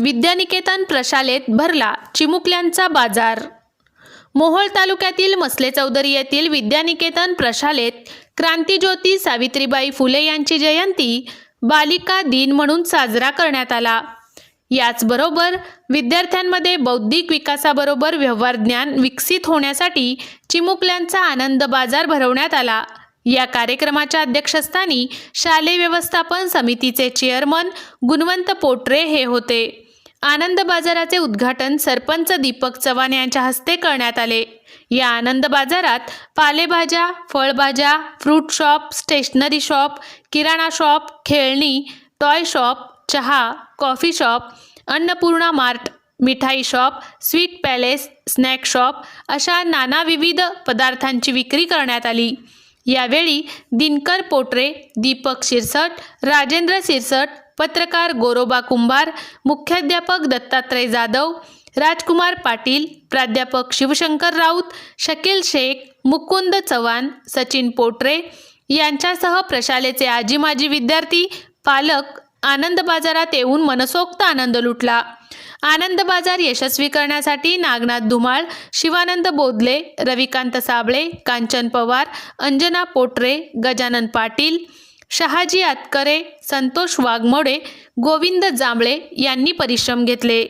विद्यानिकेतन प्रशालेत भरला चिमुकल्यांचा बाजार। मोहोळ तालुक्यातील मसले चौधरी येथील विद्यानिकेतन प्रशालेत क्रांतिज्योती सावित्रीबाई फुले यांची जयंती बालिका दिन म्हणून साजरा करण्यात आला। याचबरोबर विद्यार्थ्यांमध्ये बौद्धिक विकासाबरोबर व्यवहार ज्ञान विकसित होण्यासाठी चिमुकल्यांचा आनंद बाजार भरवण्यात आला। या कार्यक्रमाच्या अध्यक्षस्थानी शालेय व्यवस्थापन समितीचे चेअरमन गुणवंत पोटरे हे होते। आनंद बाजाराचे उद्घाटन सरपंच दीपक चव्हाण यांच्या हस्ते करण्यात आले। या आनंद बाजारात पालेभाज्या, फळभाज्या, फ्रूट शॉप, स्टेशनरी शॉप, किराणा शॉप, खेळणी, टॉय शॉप, चहा, कॉफी शॉप, अन्नपूर्णा मार्ट, मिठाई shop, sweet palace, snack shop अशा नाना विविध पदार्थांची विक्री करण्यात आली। यावेळी दिनकर पोटरे, दीपक शिरसट, राजेंद्र शिरसट, पत्रकार गोरोबा कुंभार, मुख्याध्यापक दत्तात्रय जाधव, राजकुमार पाटील, प्राध्यापक शिवशंकर राऊत, शकील शेख, मुकुंद चव्हाण, सचिन पोटरे यांच्यासह प्रशालेचे आजी माजी विद्यार्थी, पालक आनंद बाजारात येऊन मनसोक्त आनंद लुटला। आनंद बाजार यशस्वी करण्यासाठी नागनाथ धुमाळ, शिवानंद बोधले, रविकांत साबळे, कांचन पवार, अंजना पोटरे, गजानन पाटील, शहाजी आतकरे, संतोष वाघमोडे, गोविंद जांभळे यांनी परिश्रम घेतले।